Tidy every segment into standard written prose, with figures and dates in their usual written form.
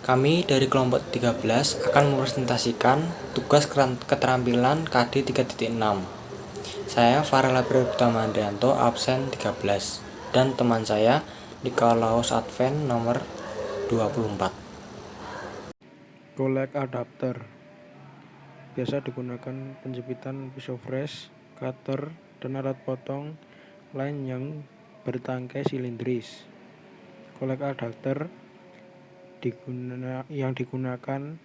Kami dari kelompok 13 akan mempresentasikan tugas keterampilan KD 3.6. Saya Farel Utama Andrianto, absen 13, dan teman saya Nikolaus Advent nomor 24. Kolek adapter biasa digunakan penjepitan pisau fresh, cutter, dan alat potong lain yang bertangkai silindris. Kolek adapter yang digunakan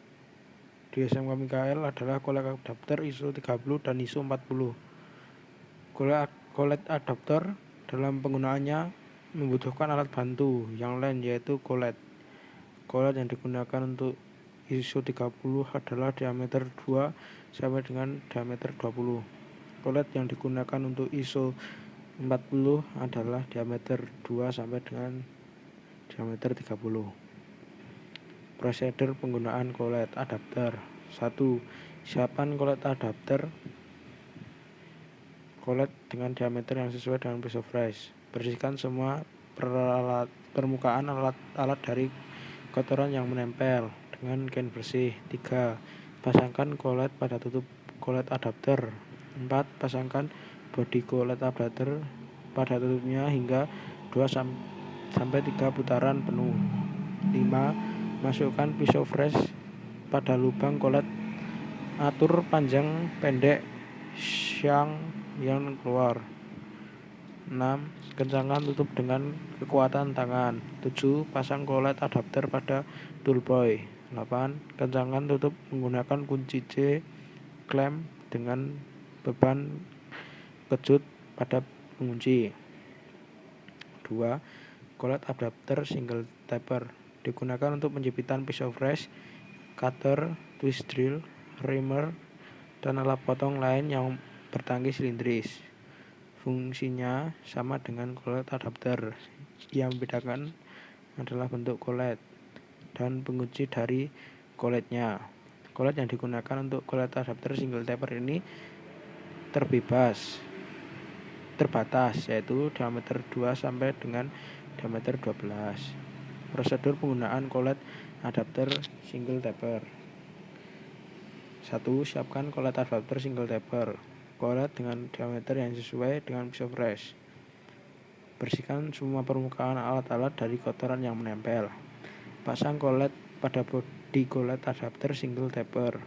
di SMK Mikael adalah kolek adapter ISO 30 dan ISO 40. Kolek adapter dalam penggunaannya membutuhkan alat bantu yang lain yaitu kolet. Kolet yang digunakan untuk ISO 30 adalah diameter 2 sampai dengan diameter 20. Kolet yang digunakan untuk ISO 40 adalah diameter 2 sampai dengan diameter 30. Prosedur penggunaan kolet adapter. 1. Siapkan kolet adapter kolet dengan diameter yang sesuai dengan pisau fresh. Bersihkan semua permukaan alat dari kotoran yang menempel dengan kain bersih. 3. Pasangkan kolet pada tutup kolet adapter. 4. Pasangkan bodi kolet adapter pada tutupnya hingga 2 sampai 3 putaran penuh. 5. Masukkan pisau fresh pada lubang kolet. Atur panjang pendek syang yang keluar. 6. Kencangkan tutup dengan kekuatan tangan. 7. Pasang kolet adapter pada toolboy. 8. Kencangkan tutup menggunakan kunci C klem dengan beban kejut pada pengunci. 2. Kolet adapter single taper digunakan untuk penjepitan pisau fresh, cutter, twist drill, reamer, dan alat potong lain yang bertangki silindris. Fungsinya sama dengan kolet adapter. Yang membedakan adalah bentuk kolet dan pengunci dari koletnya. Kolet yang digunakan untuk kolet adapter single taper ini terbatas, yaitu diameter 2 sampai dengan diameter 12. Prosedur penggunaan kolet adapter single taper. 1. Siapkan kolet adapter single taper. Kolet dengan diameter yang sesuai dengan pisau fresh. Bersihkan semua permukaan alat-alat dari kotoran yang menempel. Pasang kolet pada bodi kolet adapter single taper.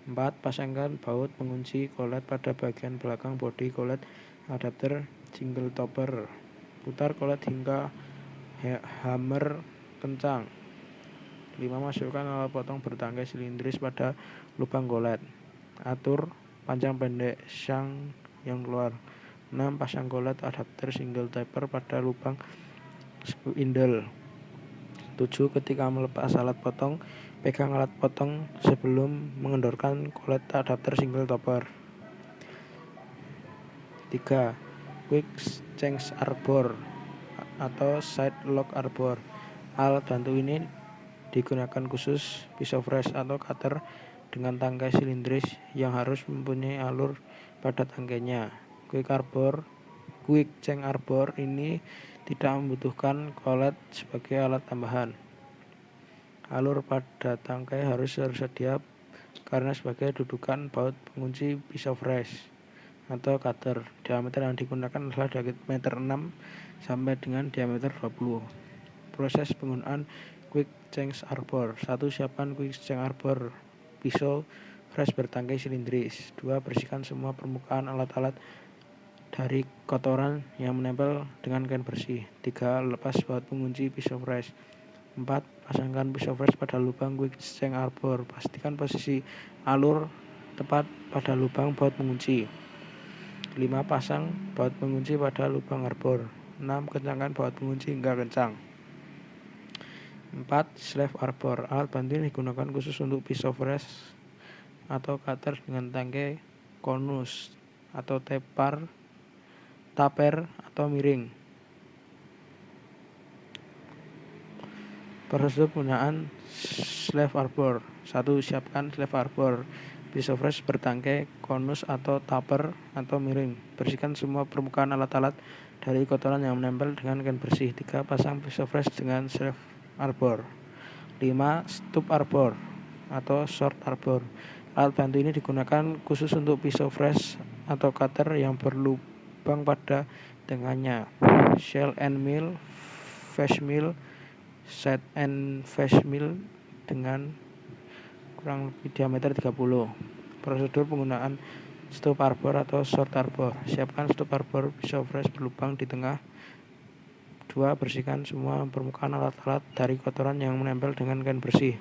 4. Pasangkan baut pengunci kolet pada bagian belakang bodi kolet adapter single topper. Putar kolet hingga hammer kencang. 5. Masukkan alat potong bertangkai silindris pada lubang kolet. Atur panjang pendek syang yang keluar. 6. Pasang kolet adapter single taper pada lubang spindle. 7. Ketika melepas alat potong, pegang alat potong sebelum mengendorkan kolet adapter single topper. 3. Quick change arbor atau side lock arbor. Alat bantu ini digunakan khusus pisau fresh atau cutter dengan tangkai silindris yang harus mempunyai alur pada tangkainya. Quick change arbor ini tidak membutuhkan kolet sebagai alat tambahan. Alur pada tangkai harus tersedia karena sebagai dudukan baut pengunci pisau fresh atau cutter. Diameter yang digunakan adalah diameter 6 sampai dengan diameter 20. Proses penggunaan quick change arbor. 1. Siapkan quick change arbor pisau fresh bertangkai silindris. 2. Bersihkan semua permukaan alat-alat dari kotoran yang menempel dengan kain bersih. 3. Lepas baut pengunci pisau fresh. 4. Pasangkan pisau fresh pada lubang quick change arbor. Pastikan posisi alur tepat pada lubang baut pengunci. 5. Pasang baut pengunci pada lubang arbor. 6. Kencangkan baut pengunci hingga kencang. 4. Slave arbor. Alat bantu ini digunakan khusus untuk pisau fresh atau cutter dengan tangkai konus atau taper atau miring. Prosedur penggunaan slave arbor. 1. Siapkan slave arbor pisau fresh bertangkai konus atau taper atau miring. Bersihkan semua permukaan alat-alat dari kotoran yang menempel dengan kain bersih. 3. Pasang pisau fresh dengan slave arbor. 5. 5. Stup arbor atau short arbor. Alat bantu ini digunakan khusus untuk pisau fresh atau cutter yang berlubang pada tengahnya. Shell and mill, face mill, set and face mill dengan kurang lebih diameter 30. Prosedur penggunaan stup arbor atau short arbor. Siapkan stup arbor pisau fresh berlubang di tengah. 2. Bersihkan semua permukaan alat-alat dari kotoran yang menempel dengan kain bersih.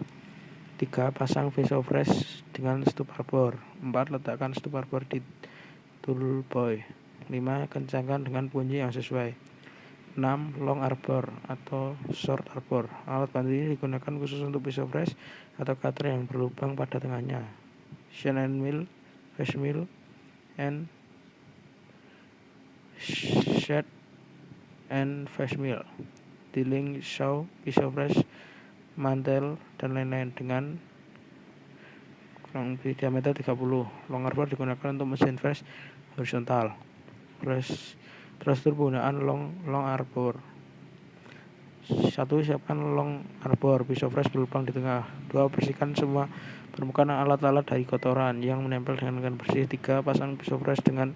3. Pasang pisau fresh dengan stup arbor. 4. Letakkan stup arbor di tool boy. 5. Kencangkan dengan kunci yang sesuai. 6. Long arbor atau short arbor. Alat bantu ini digunakan khusus untuk pisau fresh atau cutter yang berlubang pada tengahnya. Shell and mill, face mill, and set and face mill, tiling saw, pisau fresh, mantel, dan lain-lain dengan kurang lebih diameter 30. Long arbor digunakan untuk mesin fresh horizontal. Prosedur penggunaan long arbor. 1. Siapkan long arbor pisau fresh berlubang di tengah. 2. Bersihkan semua permukaan alat-alat dari kotoran yang menempel dengan kain bersih. 3. Pasang pisau fresh dengan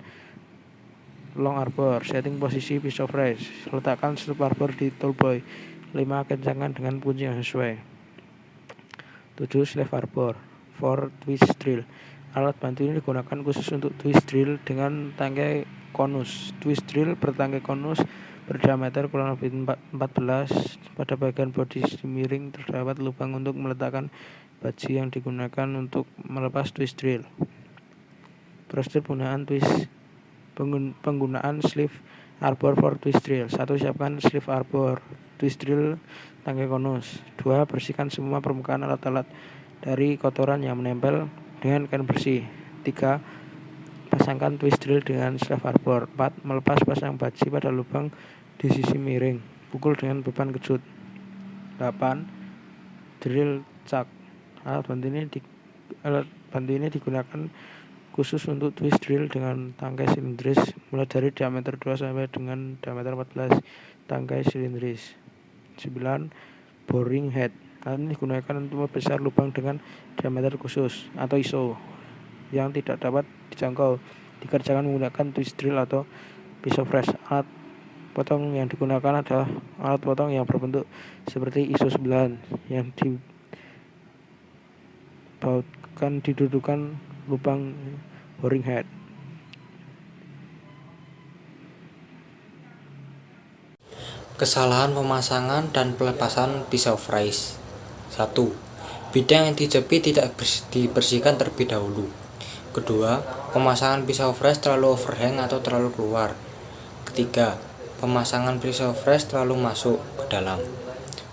long arbor. Setting posisi pisau fresh. Letakkan stup arbor di tool boy. 5. Kencangkan dengan kunci yang sesuai. 7. Slave arbor for twist drill. Alat bantu ini digunakan khusus untuk twist drill dengan tangkai konus. Twist drill bertangkai konus berdiameter kurang lebih 14. Pada bagian bodi miring terdapat lubang untuk meletakkan baji yang digunakan untuk melepas twist drill. Prosedur penggunaan sleeve arbor for twist drill. 1. Siapkan sleeve arbor twist drill tangkai konus. 2. Bersihkan semua permukaan alat-alat dari kotoran yang menempel dengan kain bersih. 3. Pasangkan twist drill dengan sleeve arbor. 4. Melepas pasang baji pada lubang di sisi miring. Pukul dengan beban kejut. 8. Drill chuck. Alat bantu ini digunakan khusus untuk twist drill dengan tangkai silindris mulai dari diameter 2 sampai dengan diameter 14 tangkai silindris. 9. Boring head. Alat ini digunakan untuk membesar lubang dengan diameter khusus atau ISO yang tidak dapat dijangkau. Dikerjakan menggunakan twist drill atau pisau fresh. Alat potong yang digunakan adalah alat potong yang berbentuk seperti ISO 9 yang didudukan lubang boring head. Kesalahan pemasangan dan pelepasan pisau fresh. 1. Bidang yang dijepit tidak dibersihkan terlebih dahulu. Kedua, pemasangan pisau fresh terlalu overhang atau terlalu keluar. Ketiga, pemasangan pisau fresh terlalu masuk ke dalam.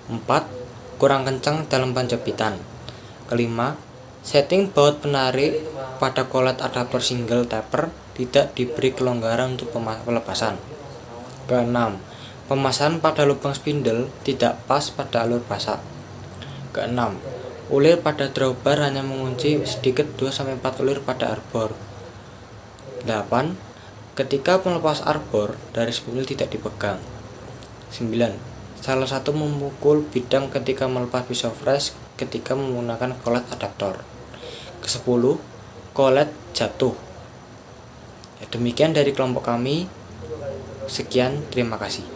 4. Kurang kencang dalam penjepitan. Kelima, setting baut penarik pada collet adaptor single taper tidak diberi kelonggaran untuk pelepasan. Keenam, pemasangan pada lubang spindle tidak pas pada alur pasak. Keenam, ulir pada drawbar hanya mengunci sedikit 2-4 ulir pada arbor. 8. Ketika melepas arbor dari spindle tidak dipegang. 9. Salah satu memukul bidang ketika melepas pisau fresh ketika menggunakan collet adaptor. Ke-10, collet jatuh. Demikian dari kelompok kami. Sekian, terima kasih.